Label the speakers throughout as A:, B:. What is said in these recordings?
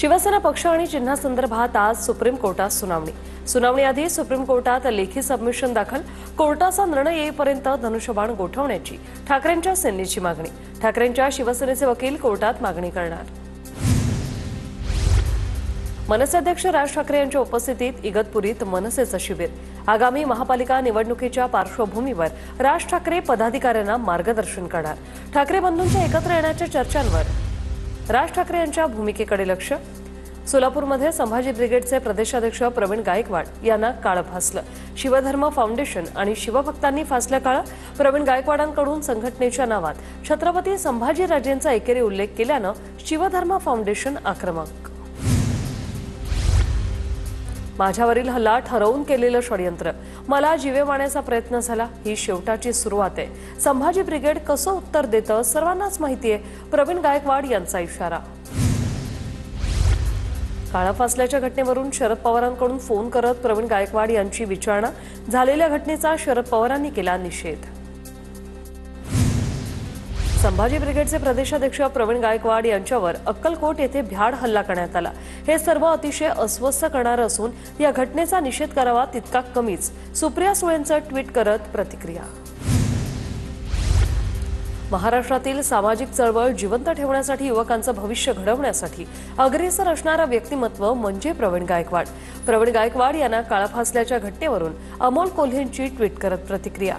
A: शिवसेना पक्ष आणि चिन्हासंदर्भात आज सुप्रीम कोर्टात सुनावणीआधी सुप्रीम कोर्टात लेखी सबमिशन दाखल। कोर्टाचा निर्णय येईपर्यंत धनुष्यबाण गोठवण्याची ठाकरेंच्या सेनेची मागणी। ठाकरेंच्या शिवसेनेचे वकील कोर्टात मागणी करणार। मनसे अध्यक्ष राज ठाकरे यांच्या उपस्थितीत इगतपुरीत मनसेचं शिबिर। आगामी महापालिका निवडणुकीच्या पार्श्वभूमीवर राज ठाकरे पदाधिकाऱ्यांना मार्गदर्शन करणार। ठाकरे बंधूंच्या एकत्र येण्याच्या चर्चांवर राज ठाकरे यांच्या भूमिकेकडे लक्ष। सोलापूरमध्ये संभाजी ब्रिगेडचे प्रदेशाध्यक्ष प्रवीण गायकवाड यांना काळं फासलं। शिवधर्म फाउंडेशन आणि शिवभक्तांनी फासलं काळं। प्रवीण गायकवाडांकडून संघटनेच्या नावात छत्रपती संभाजीराजेंचा एकेरी उल्लेख केल्यानं शिवधर्म फाउंडेशन आक्रमक। माझ्यावरील हल्ला ठरवून केलेलं षडयंत्र, मला जीवे मारण्याचा प्रयत्न झाला, ही शेवटाची सुरुवात आहे। संभाजी ब्रिगेड कसं उत्तर देतं सर्वांनाच माहिती आहे। प्रवीण गायकवाड यांचा इशारा। काळा फासल्याच्या घटनेवरून शरद पवारांकडून फोन करत प्रवीण गायकवाड यांची विचारणा। झालेल्या घटनेचा शरद पवारांनी केला निषेध। संभाजी ब्रिगेडचे प्रदेशाध्यक्ष प्रवीण गायकवाड यांच्यावर अक्कलकोट येथे भ्याड हल्ला करण्यात आला। हे सर्व अतिशय अस्वस्थ करणारं असून या घटनेचा निषेध करावा तितका कमीच। सुप्रिया सुळेंचं ट्विट करत प्रतिक्रिया। महाराष्ट्रातील सामाजिक चळवळ जिवंत ठेवण्यासाठी, युवकांचं भविष्य घडवण्यासाठी अग्रेसर असणारं व्यक्तिमत्व म्हणजे प्रवीण गायकवाड। प्रवीण गायकवाड यांना काळा फासल्याच्या घटनेवरून अमोल कोल्हेंची ट्विट करत प्रतिक्रिया।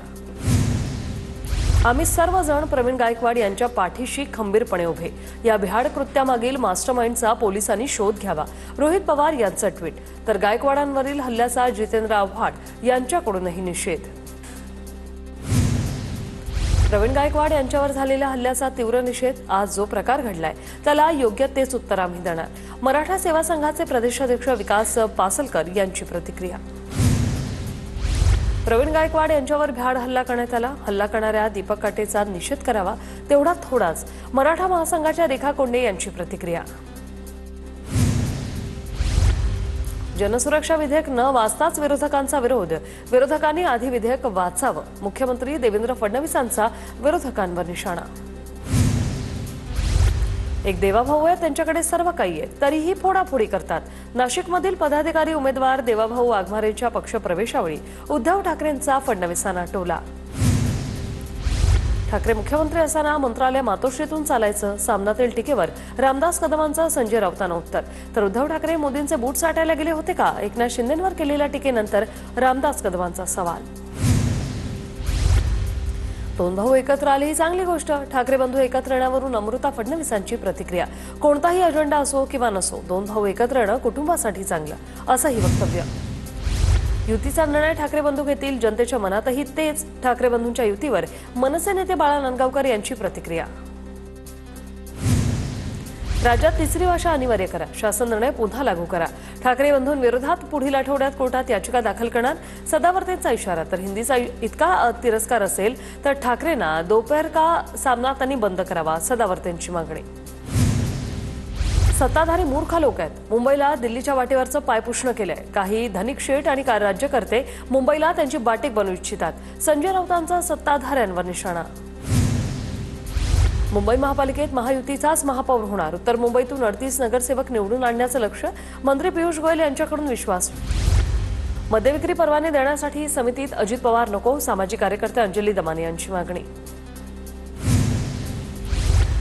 A: आम्ही सर्वजण प्रवीण गायकवाड यांच्या पाठीशी खंबीरपणे उभे। या भ्याड कृत्यामागील मास्टरमाइंडचा पोलिसांनी शोध घ्यावा। रोहित पवार यांचं ट्विट। तर गायकवाडांवरील हल्ल्याचा जितेंद्र आव्हाड यांच्याकडूनही निषेध। प्रवीण गायकवाड यांच्यावर झालेल्या हल्ल्याचा तीव्र निषेध। आज जो प्रकार घडलाय त्याला योग्य तेच उत्तर आम्ही देणार। मराठा सेवा संघाचे प्रदेशाध्यक्ष विकास पासलकर यांची प्रतिक्रिया। प्रवीण गायकवाड यांच्यावर भ्याड हल्ला करण्यात आला। हल्ला करणाऱ्या दीपक काटेचा निषेध करावा तेवढा थोडाच। मराठा महासंघाच्या रेखा कोंडे यांची प्रतिक्रिया। जनसुरक्षा विधेयक न वाचताच विरोधकांचा विरोध। विरोधकांनी आधी विधेयक वाचावं। मुख्यमंत्री देवेंद्र फडणवीसांचा विरोधकांवर निशाणा। एक देवाभाऊ आहे, त्यांच्याकडे सर्व काही आहे, तरीही फोडाफोडी करतात। नाशिकमधील पदाधिकारी उमेदवार देवाभाऊ वाघमारेच्या पक्षप्रवेशावेळी उद्धव ठाकरेंचा फडणवीसांना टोला। ठाकरे मुख्यमंत्री असताना मंत्रालय मातोश्रीतून चालायचं। सामनातील टीकेवर रामदास कदमांचं संजय राऊतांना उत्तर। तर उद्धव ठाकरे मोदींचे बूट साठायला गेले होते का? एकनाथ शिंदेंवर केलेल्या टीकेनंतर रामदास कदमांचा सवाल। दोन भाऊ एकत्र आले ही चांगली गोष्ट। ठाकरे बंधू एकत्र येण्यावरून अमृता फडणवीसांची प्रतिक्रिया। कोणताही अजेंडा असो किंवा नसो, दोन भाऊ एकत्र येणं कुटुंबासाठी चांगलं, असंही वक्तव्य। युतीचा निर्णय ठाकरे बंधू घेतील, जनतेच्या मनातही तेच। ठाकरे बंधूंच्या युतीवर मनसे नेते बाळा नांदगावकर यांची प्रतिक्रिया। राज्यात तिसरी भाषा अनिवार्य करा, शासन निर्णय पुन्हा लागू करा। ठाकरे बंधूंविरोधात पुढील आठवड्यात कोर्टात याचिका दाखल करणार, सदावर्तेंचा इशारा। तर हिंदीचा इतका तिरस्कार असेल तर ठाकरेंना दोपहर का सामना त्यांनी बंद करावा, सदावर्तेंची मागणी। सत्ताधारी मूर्ख लोक आहेत, मुंबईला दिल्लीच्या वाटेवरचं पायपुसणं केलंय। काही धनिक शेठ आणि राज्यकर्ते मुंबईला त्यांची बाटिक बनवू इच्छितात। संजय राऊतांचा सत्ताधाऱ्यांवर निशाणा। मुंबई महापालिकेत महायुतीचाच महापौर होणार। उत्तर मुंबईतून 38 नगरसेवक निवडून आणण्याचं लक्ष्य। मंत्री पियुष गोयल यांच्याकडून विश्वास। मद्यविक्री परवाने देण्यासाठी समितीत अजित पवार नको, सामाजिक कार्यकर्ते अंजली दमाने यांची मागणी।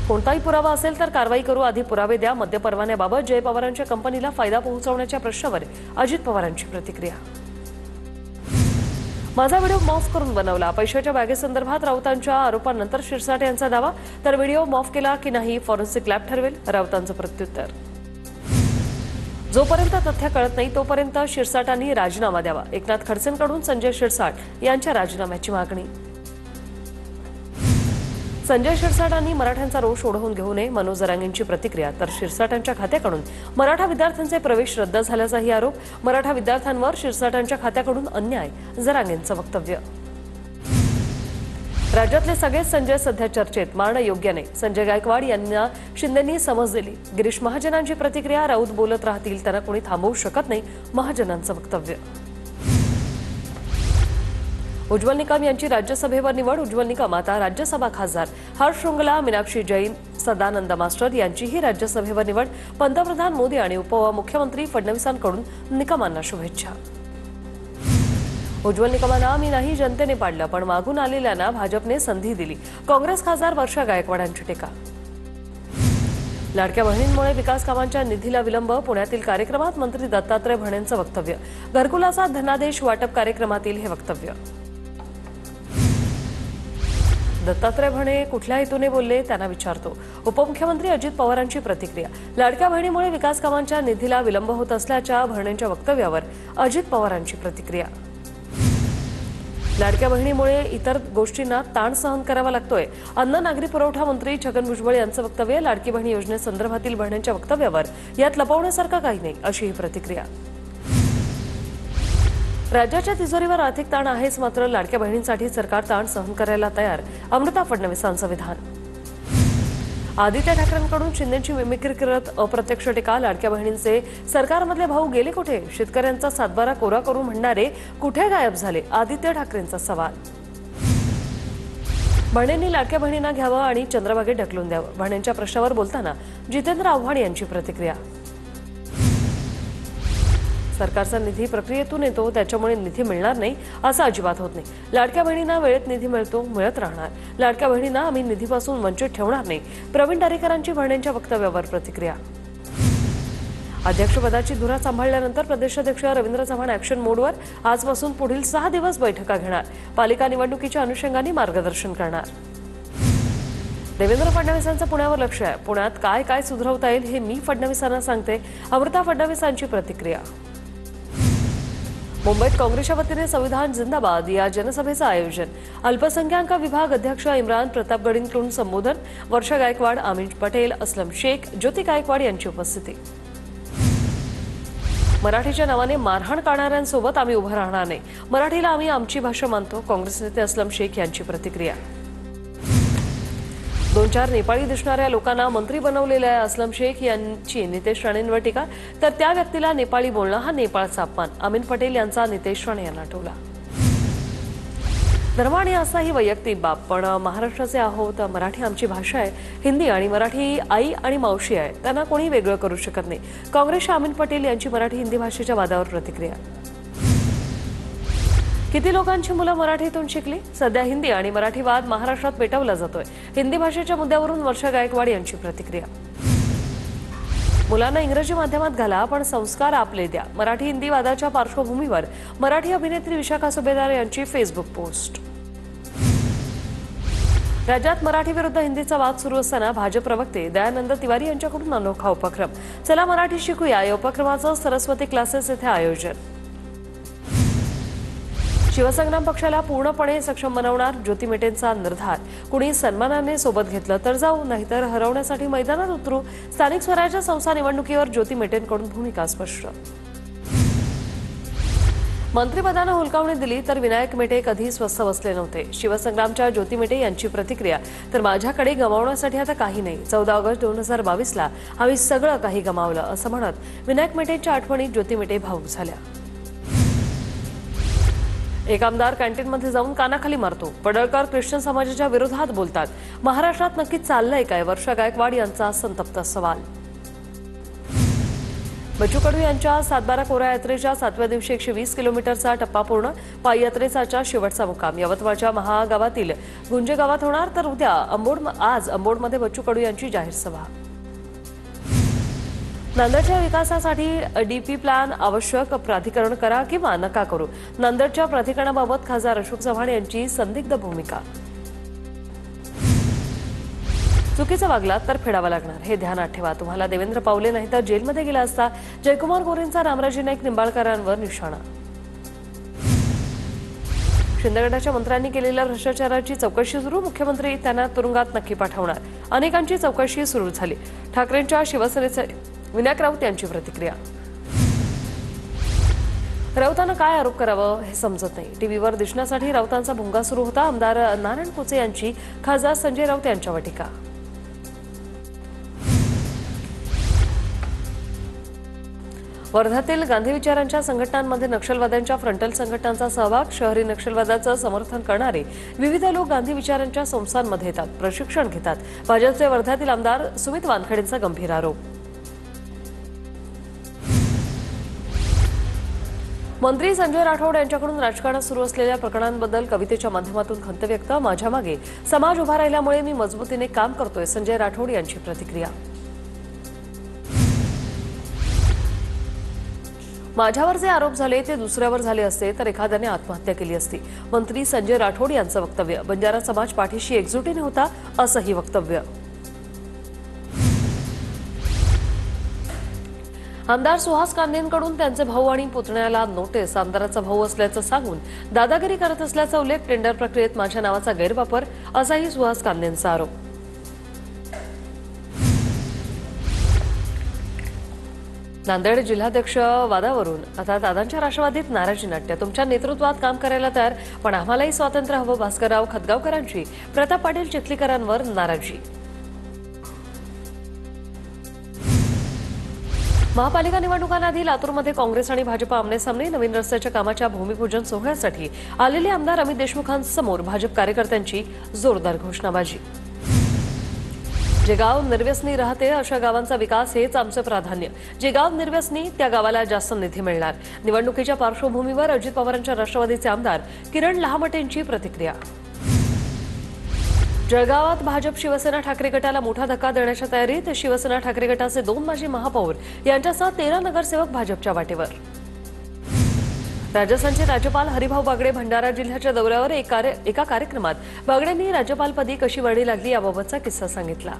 A: कोणताही पुरावा असेल तर कारवाई करू, आधी पुरावे द्या। मद्य परवान्याबाबत जय पवारांच्या कंपनीला फायदा पोहोचवण्याच्या प्रश्नावर अजित पवारांची प्रतिक्रिया। माझा व्हिडिओ मॉफ करून बनवला, पैशाच्या बॅगेसंदर्भात राऊतांच्या आरोपांनंतर शिरसाट यांचा दावा। तर व्हिडिओ मॉफ केला की नाही फॉरेन्सिक लॅब ठरवेल, राऊतांचं प्रत्युत्तर। जोपर्यंत तथ्य कळत नाही तोपर्यंत शिरसाटांनी राजीनामा द्यावा। एकनाथ खडसेंकडून संजय शिरसाट यांच्या राजीनाम्याची मागणी। संजय शिरसाटांनी मराठ्यांचा रोष ओढवून घेऊ नये, मनोज जरांगेंची प्रतिक्रिया। तर शिरसाटांच्या खात्याकडून मराठा विद्यार्थ्यांचे प्रवेश रद्द झाल्याचाही आरोप। मराठा विद्यार्थ्यांवर शिरसाटांच्या खात्याकडून अन्याय, जरांगेंचं वक्तव्य। राज्यातले सगळेच संजय सध्या चर्चेत, मारणं योग्य नाही, संजय गायकवाड यांना शिंदेंनी समज दिली। गिरीश महाजनांची प्रतिक्रिया। राऊत बोलत राहतील, त्यांना कोणी थांबवू शकत नाही, महाजनांचं वक्तव्य। उज्ज्वल निकम यांची राज्यसभेवर निवड। उज्ज्वल निकम आता राज्यसभा खासदार। हर्ष श्रुंगला, मीनाक्षी जैन, सदानंद मास्टर यांचीही राज्यसभेवर निवड, पंतप्रधान मोदी आणि उपमुख्यमंत्री फडणवीसांकडून निकमांना शुभेच्छा. उज्ज्वल निकमांना आम्ही नाही जनतेने पाडलं, पण मागून आलेल्यांना भाजपने संधी दिली. काँग्रेस खासदार वर्षा गायकवाडांची टीका. लाडक्या बहिणींमुळे विकास कामांच्या निधीला विलंब, पुण्यातील कार्यक्रमात मंत्री दत्तात्रय भरणेंचं वक्तव्य. घरकुलाचा धनादेश वाटप कार्यक्रमातील हे वक्तव्य. दत्तात्रय भरणे कुठल्या हेतूने बोलले त्यांना विचारतो. उपमुख्यमंत्री अजित पवारांची प्रतिक्रिया. लाडक्या बहिणीमुळे विकास कामांच्या निधीला विलंब होत असल्याच्या भरणेंच्या वक्तव्यावर अजित पवारांची प्रतिक्रिया. लाडक्या बहिणीमुळे इतर गोष्टींना ताण सहन करावा लागतोय. अन्न नागरी पुरवठा मंत्री छगन भुजबळ यांचं वक्तव्य. लाडकी बहिणी योजनेसंदर्भातील भरणेंच्या वक्तव्यावर यात लपवण्यासारखं काही नाही, अशी ही प्रतिक्रिया. राज्याच्या तिजोरीवर आर्थिक ताण आहेच, मात्र लाडक्या बहिणींसाठी सरकार ताण सहन करायला तयार, अमृता फडणवीसांचं विधान. आदित्य ठाकरेंकडून शिंदेची मिमिक्री करत अप्रत्यक्ष टीका. लाडक्या बहिणींचे सरकारमधले भाऊ गेले कुठे? शेतकऱ्यांचा सातबारा कोरा करू म्हणणारे कुठे गायब झाले? आदित्य ठाकरेंचा सवाल. भरणेंनी लाडक्या बहिणींना घ्यावं आणि चंद्रभागेत ढकलून द्यावं. भरणेंच्या प्रश्नावर बोलताना जितेंद्र आव्हाड यांची प्रतिक्रिया. सरकारचा निधी प्रक्रियेतून येतो, त्याच्यामुळे निधी मिळणार नाही असं अजिबात होत नाही. लाडक्या बहिणींना वेळेत निधी मिळतो, मिळत राहणार. लाडक्या बहिणींना आम्ही निधीपासून वंचित ठेवणार नाही. प्रवीण दरेकरांची भरणेंच्या वक्तव्यावर प्रतिक्रिया. अध्यक्षपदाची धुरा सांभाळल्यानंतर प्रदेशाध्यक्ष रवींद्र चव्हाण ॲक्शन मोडवर. आजपासून पुढील 6 दिवस बैठका घेणार. पालिका निवडणुकीच्या अनुषंगाने मार्गदर्शन करणार. देवेंद्र फडणवीसांचं पुण्यावर लक्ष आहे. पुण्यात काय काय सुधारवता येईल हे मी फडणवीसांना सांगते, अमृता फडणवीसांची प्रतिक्रिया. मुंबईत काँग्रेसच्या वतीने संविधान जिंदाबाद या जनसभेचं आयोजन. अल्पसंख्याक विभाग अध्यक्ष इम्रान प्रतापगडींकडून संबोधन. वर्षा गायकवाड, अमीन पटेल, असलम शेख, ज्योती गायकवाड यांची उपस्थिती. मराठीच्या नावाने मारहाण करणाऱ्यांसोबत आम्ही उभं राहणार नाही. मराठीला आम्ही आमची भाषा मानतो. काँग्रेस नेते असलम शेख यांची प्रतिक्रिया. 2-4 नेपाळी दिसणाऱ्या लोकांना मंत्री बनवलेले आहे. असलम शेख यांची नितेश राणेंवर टीका. तर त्या व्यक्तीला नेपाळी बोलणं हा नेपाळचा अपमान. अमीन पटेल यांचा नितेश राणे यांना टोला. धर्म आणि आस्था ही वैयक्तिक बाब, पण महाराष्ट्राचे आहोत. मराठी आमची भाषा आहे. हिंदी आणि मराठी आई आणि मावशी आहे. त्यांना कोणी वेगळं करू शकत नाही. काँग्रेसच्या अमीन पटेल यांची मराठी हिंदी भाषेच्या वादावर प्रतिक्रिया. किती लोकांची मुलं मराठीतून शिकली? सध्या हिंदी आणि मराठी वाद महाराष्ट्रात पेटवला जातोय. हिंदी भाषेच्या मुद्द्यावरून वर्षा गायकवाड यांची प्रतिक्रिया. मुलांना इंग्रजी माध्यमात घाला, पण संस्कार आपले द्या. मराठी हिंदी वादाच्या पार्श्वभूमीवर मराठी अभिनेत्री विशाखा सुभेदार यांची फेसबुक पोस्ट. राज्यात मराठी विरुद्ध हिंदीचा वाद सुरू असताना भाजप प्रवक्ते दयानंद तिवारी यांच्याकडून अनोखा उपक्रम. चला मराठी शिकूया या उपक्रमाचं सरस्वती क्लासेस येथे आयोजन. शिवसंग्राम पक्षाला पूर्णपणे सक्षम बनवणार, ज्योती मेटेंचा निर्धार. कुणी सन्मानाने सोबत घेतलं तर जाऊ, नाहीतर हरवण्यासाठी मैदानात उतरू. स्थानिक स्वराज्य संस्था निवडणुकीवर ज्योती मेटेंकडून भूमिका स्पष्ट. मंत्रिपदानं हुलकावणी दिली तर विनायक मेटे कधी स्वस्थ बसले नव्हते. शिवसंग्रामच्या ज्योती मेटे यांची प्रतिक्रिया. तर माझ्याकडे गमावण्यासाठी आता काही नाही. 14 ऑगस्ट 2022ला आम्ही सगळं काही गमावलं असं म्हणत विनायक मेटेंच्या आठवणीत ज्योती मेटे भावूक झाल्या. एक आमदार कॅन्टीनमध्ये जाऊन कानाखाली मारतो. पडळकर ख्रिश्चन समाजाच्या विरोधात बोलतात. महाराष्ट्रात नक्की चाललंय काय? वर्षा गायकवाड यांचा संतप्त सवाल. बच्चू कडू यांच्या सातबारा कोरा यात्रेच्या 7व्या दिवशी 120 किलोमीटरचा टप्पा पूर्ण. पायी यात्रेचा शेवटचा मुक्काम यवतमाळच्या महागावातील गुंजे गावात होणार. तर उद्या आज अंबोडमध्ये बच्चू कडू यांची जाहीर सभा. नांदेडच्या विकासासाठी डीपी प्लॅन आवश्यक. प्राधिकरण करा किंवा नका करू. नांदेडच्या प्राधिकरणाबाबत खासदार अशोक चव्हाण यांची संदिग्ध भूमिका. चुकीचं वागलात तर फेडावा लागणार, हे ध्यानात ठेवा. तुम्हाला देवेंद्र पावले नाही तर जेलमध्ये गेला असता. जयकुमार गोरेंचा रामराजे नाईक निंबाळकरांवर निशाणा. शिंदे गटाच्या मंत्र्यांनी केलेल्या भ्रष्टाचाराची चौकशी सुरू. मुख्यमंत्री त्यांना तुरुंगात नक्की पाठवणार. अनेकांची चौकशी सुरू झाली. ठाकरेंच्या शिवसेनेचे विनायक राऊत यांची प्रतिक्रिया. राऊतांना काय आरोप करावं हे समजत नाही. टीव्हीवर दिसण्यासाठी राऊतांचा भुंगा सुरू होता. आमदार नारायण कुचे यांची खासदार संजय राऊत यांच्यावर टीका. वर्ध्यातील गांधी विचारांच्या संघटनांमध्ये नक्षलवाद्यांच्या फ्रंटल संघटनांचा सहभाग, शहरी नक्षलवादाचं समर्थन करणारे विविध लोक गांधी विचारांच्या संस्थांमध्ये येतात, प्रशिक्षण घेतात. भाजपचे वर्ध्यातील आमदार सुमित वानखेडेंचा गंभीर आरोप. मंत्री संजय राठोड यांच्याकडून राजकारणात सुरू असलेल्या प्रकरणांबद्दल कवितेच्या माध्यमातून खंत व्यक्त. माझ्या मागे समाज उभा राहिल्यामुळे मी मजबूतीने काम करतोय, संजय राठोड यांची प्रतिक्रिया. माझ्यावर जे आरोप झाले ते दुसऱ्यावर झाले असते तर एखाद्याने आत्महत्या केली असती. मंत्री संजय राठोड यांचं वक्तव्य. बंजारा समाज पाठीशी एकजुटीने होता, असंही वक्तव्य. आमदार सुहास कांदेंकडून त्यांचे भाऊ आणि पुतण्याला नोटीस. आमदाराचा भाऊ असल्याचं सांगून दादागिरी करत असल्याचा उल्लेख. टेंडर प्रक्रियेत माझ्या नावाचा गैरवापर, असाही सुहास कांदेंचा आरोप. नांदेड जिल्हाध्यक्ष वादावरून आता दादांच्या राष्ट्रवादीत नाराजी नाट्य. तुमच्या नेतृत्वात काम करायला तयार, पण आम्हालाही स्वातंत्र्य हवं. भास्करराव खतगावकरांची प्रताप पाटील चिखलीकरांवर नाराजी. महापालिका निवडणुकांआधी लातूरमध्ये काँग्रेस आणि भाजप आमनेसामने. नवीन रस्त्याच्या कामाच्या भूमिपूजन सोहळ्यासाठी आलेले आमदार अमित देशमुखांसमोर भाजप कार्यकर्त्यांची जोरदार घोषणाबाजी. जे गाव निर्व्यसनी राहते अशा गावांचा विकास हेच आमचं प्राधान्य. जे गाव निर्व्यसनी त्या गावाला जास्त निधी मिळणार. निवडणुकीच्या पार्श्वभूमीवर अजित पवारांच्या राष्ट्रवादीचे आमदार किरण लहामटेंची प्रतिक्रिया. जळगावात भाजप शिवसेना ठाकरे गटाला मोठा धक्का देण्याच्या तयारीत. शिवसेना ठाकरे गटाचे 2 माजी महापौर यांच्यासह 13 नगरसेवक भाजपच्या वाटेवर. राजस्थानचे राज्यपाल हरिभाऊ बागडे भंडारा जिल्ह्याच्या दौऱ्यावर. एका कार्यक्रमात बागडेंनी राज्यपालपदी कशी वर्णी लागली याबाबतचा किस्सा सांगितला.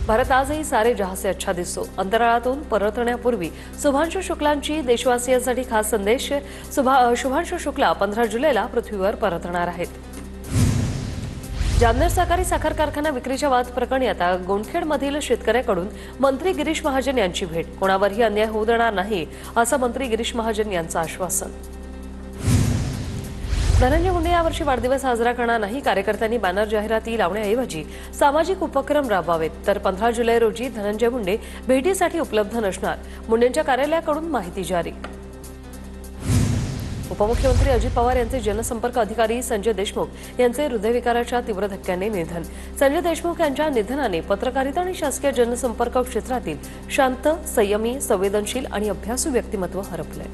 A: भारत आजही सारे जहां से अच्छा दिसतो. अंतराळातून परतण्यापूर्वी शुभांशु शुक्लांची देशवासियांसाठी खास संदेश. शुभांशु शुक्ला 15 जुलैला पृथ्वीवर परतणार आहेत. जामनेर सहकारी साखर कारखाना विक्रीच्या वाद प्रकरणी आता गोंडखेडमधील शेतकऱ्याकडून मंत्री गिरीश महाजन यांची भेट. कोणावरही अन्याय होऊ देणार नाही, असं मंत्री गिरीश महाजन यांचं आश्वासन. धनंजय मुंडे यावर्षी वाढदिवस साजरा करणार नाही. कार्यकर्त्यांनी बॅनर जाहिराती लावण्याऐवजी सामाजिक उपक्रम राबवावेत. तर 15 जुलै रोजी धनंजय मुंडे भेटीसाठी उपलब्ध नसणार. मुंडेंच्या कार्यालयाकडून माहिती जारी. उपमुख्यमंत्री अजित पवार यांचे जनसंपर्क अधिकारी संजय देशमुख यांचे हृदयविकाराच्या तीव्र धक्क्याने निधन. संजय देशमुख यांच्या निधनाने पत्रकारिता आणि शासकीय जनसंपर्क क्षेत्रातील शांत, संयमी, संवेदनशील आणि अभ्यासू व्यक्तिमत्व हरपले.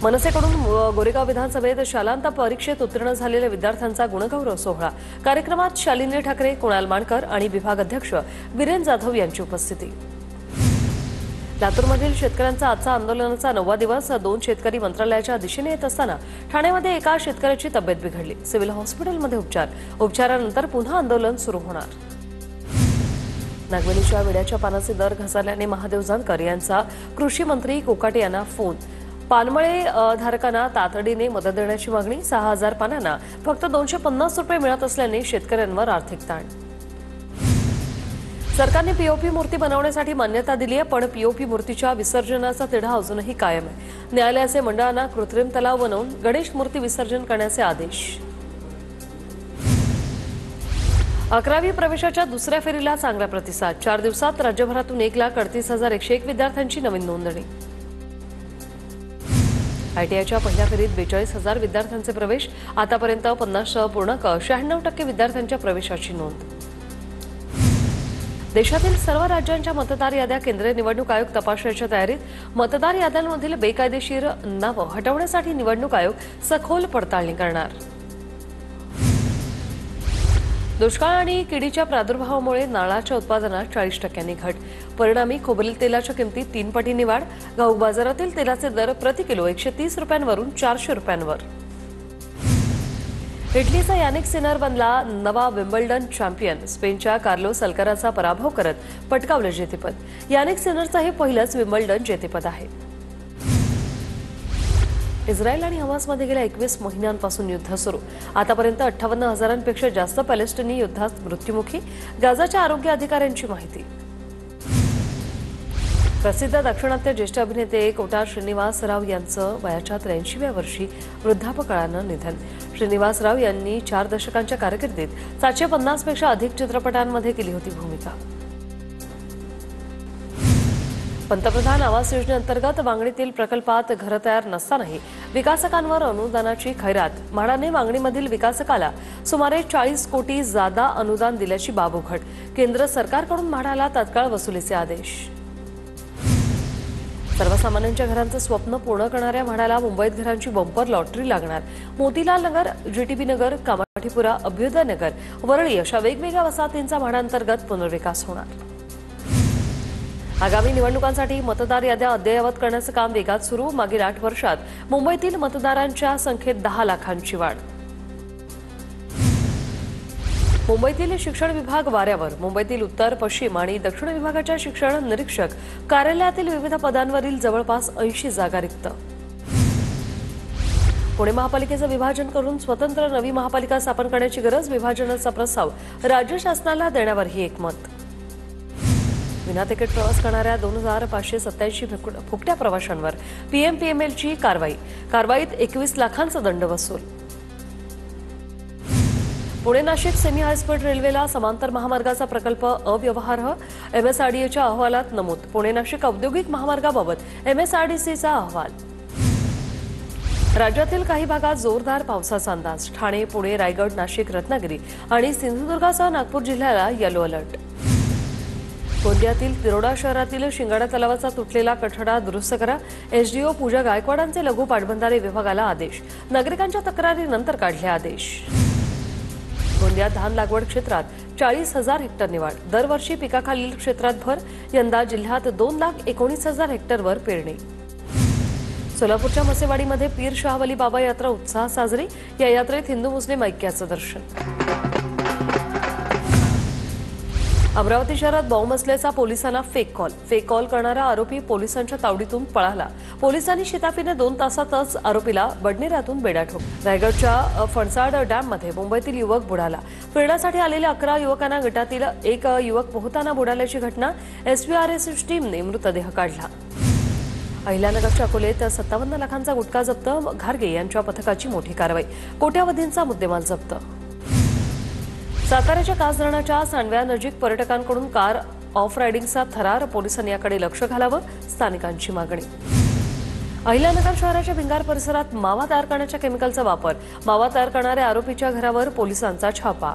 A: मनसेकडून गोरेगाव विधानसभेत शालांत परीक्षेत उत्तीर्ण झालेल्या विद्यार्थ्यांचा गुणगौरव सोहळा. कार्यक्रमात शालिनी ठाकरे, कुणाल माणकर आणि विभाग अध्यक्ष वीरेन जाधव यांची उपस्थिती. लातूरमधील शेतकऱ्यांचा आजचा आंदोलनाचा 9वा दिवस. 2 शेतकरी मंत्रालयाच्या दिशेने येत असताना ठाण्यामध्ये एका शेतकऱ्याची तब्येत बिघडली. सिव्हिल हॉस्पिटलमध्ये उपचारानंतर पुन्हा आंदोलन सुरू होणार. नागवेलीच्या विड्याच्या पानाचे दर घसरल्याने महादेव जानकर यांचा कृषी मंत्री कोकाटे यांना फोन. पानमळे धारकांना तातडीने मदत देण्याची मागणी. 6000 पानांना फक्त 250 रुपये मिळत असल्याने शेतकऱ्यांवर आर्थिक ताण. सरकारने पीओपी मूर्ती बनवण्यासाठी मान्यता दिली आहे, पण पीओपी मूर्तीच्या विसर्जनाचा तिढा अजूनही कायम आहे. न्यायालयाचे मंडळांना कृत्रिम तलाव बनवून गणेश मूर्ती विसर्जन करण्याचे आदेश. 11वी प्रवेशाच्या दुसऱ्या फेरीला चांगला प्रतिसाद. 4 दिवसात राज्यभरातून 1,38,101 विद्यार्थ्यांची नवीन नोंदणी. आयटीआयच्या पहिल्या फेरीत 42,000 विद्यार्थ्यांचे प्रवेश. आतापर्यंत 50.96% विद्यार्थ्यांच्या प्रवेशाची नोंद. देशातील सर्व राज्यांच्या मतदार याद्या केंद्रीय निवडणूक आयोग तपासण्याच्या तयारीत. मतदार याद्यांमधील बेकायदेशीर नावं हटवण्यासाठी निवडणूक आयोग सखोल पडताळणी करणार. दुष्काळ आणि किडीच्या प्रादुर्भावामुळे नारळाच्या उत्पादनात 40% घट. परिणामी खोबरेल तेलाच्या किमतीत 3 पटींनी वाढ. घाऊक बाजारातील तेलाचे दर प्रति किलो 130 रुपयांवरून 400 रुपयांवर. इटलीचा यानिक सिनर बनला नवा विम्बल्डन चॅम्पियन. स्पेनच्या कार्लोस अल्काराचा पराभव करत पटकावलं जेतेपद. यानिक सिनरचं हे पहिलंच विम्बल्डन जेतेपद आहे. इस्रायल आणि हमासमध्ये गेल्या 21 महिन्यांपासून युद्ध सुरू. आतापर्यंत 58,000पेक्षा जास्त पॅलेस्टिनी युद्धात मृत्युमुखी. गाझाच्या आरोग्य अधिकाऱ्यांची माहिती. प्रसिद्ध दाक्षिणात्य ज्येष्ठ अभिनेते कोटार श्रीनिवासराव यांचं वयाच्या 83व्या वर्षी वृद्धापकाळानं निधन. श्रीनिवासराव यांनी 4 दशकांच्या कारकिर्दीत 750पेक्षा अधिक चित्रपटांमध्ये केली होती भूमिका. पंतप्रधान आवास योजनेअंतर्गत वांगणीतील प्रकल्पात घरं तयार नसतानाही विकासकांवर अनुदानाची खैरात। म्हाडाने वांगणीमधील विकासकाला सुमारे 40 कोटी जादा अनुदान दिल्याची बाब उघड। केंद्र सरकारकडून म्हाडाला तात्काळ वसुलीचे आदेश। सर्वसामान्यांच्या घरांचं स्वप्न पूर्ण करणाऱ्या म्हाडाला मुंबईत घरांची बंपर लॉटरी लागणार। मोतीलाल नगर, जीटीबी नगर, कामाठीपुरा, अभ्युदय नगर, वरळी अशा वेगवेगळ्या वसाहतींचा म्हाडांतर्गत पुनर्विकास होणार। आगामी निवडणुकांसाठी मतदार याद्या अद्ययावत करण्याचं काम वेगात सुरू। मागील 8 वर्षात मुंबईतील मतदारांच्या संख्येत 10 लाखांची वाढ। मुंबईतील शिक्षण विभाग वाऱ्यावर। मुंबईतील उत्तर, पश्चिम आणि दक्षिण विभागाच्या शिक्षण निरीक्षक कार्यालयातील विविध पदांवरील जवळपास 80 जागा रिक्त। पुणे महापालिकेचं विभाजन करून स्वतंत्र नवी महापालिका स्थापन करण्याची गरज। विभाजनाचा प्रस्ताव राज्य शासनाला देण्यावरही एकमत। विना तिकीट प्रवास करणाऱ्या 2587 फुकट्या प्रवाशांवर पीएमपीएमएलची कारवाईत 21 लाखांचा दंड वसूल। पुणे नाशिक सेमी हायस्पीड रेल्वेला समांतर महामार्गाचा प्रकल्प अव्यवहार्य। एमएसआरडीएच्या अहवालात नमूद। पुणे नाशिक औद्योगिक महामार्गाबाबत एमएसआरडीसीचा अहवाल। राज्यातील काही भागात जोरदार पावसाचा अंदाज। ठाणे, पुणे, रायगड, नाशिक, रत्नागिरी आणि सिंधुदुर्गासह नागपूर जिल्ह्याला येलो अलर्ट। गोंदियातील तिरोडा शहरातील शिंगाडा तलावाचा तुटलेला कठडा दुरुस्त करा। एसडीओ पूजा गायकवाडांचे लघु पाटबंधारे विभागाला आदेश। नागरिकांच्या तक्रारीनंतर काढले आदेश। गोंदियात धान लागवड क्षेत्रात 40,000 हेक्टरनी वाढ। दरवर्षी पिकाखालील क्षेत्रात भर। यंदा जिल्ह्यात 2,19,000 हेक्टरवर पेरणी। सोलापूरच्या मसेवाडीमध्ये पीर शाहवली बाबा यात्रा उत्साहात साजरी। या यात्रेत हिंदू मुस्लिम ऐक्याचं दर्शन। अमरावती शहरात बॉम्ब असल्याचा पोलिसांना फेक कॉल करणारा आरोपी पोलिसांच्या तावडीतून पळाला। पोलिसांनी शिताफीने 2 तासातच आरोपीला बडनेऱ्यातून बेड्या ठोकला। रायगडच्या फणसाड डॅममध्ये मुंबईतील युवक बुडाला। फिरण्यासाठी आलेल्या 11 युवकांना गटातील एक युवक पोहताना बुडाल्याची घटना। एसबीआरएस टीमने मृतदेह काढला। अहिल्यानगरच्या अकोलेत 57 लाखांचा गुटखा जप्त। घारगे यांच्या पथकाची मोठी कारवाई। कोट्यावधींचा मुद्देमाल जप्त। साताऱ्याच्या कास धरणाच्या सांडव्यानजीक पर्यटकांकडून कार ऑफ रायडिंगचा थरार। पोलिसांनी याकडे लक्ष घालावं, स्थानिकांची मागणी। अहिल्यानगर शहराच्या भिंगार परिसरात मावा तयार करण्याच्या केमिकलचा वापर। मावा तयार करणाऱ्या आरोपीच्या घरावर पोलिसांचा छापा।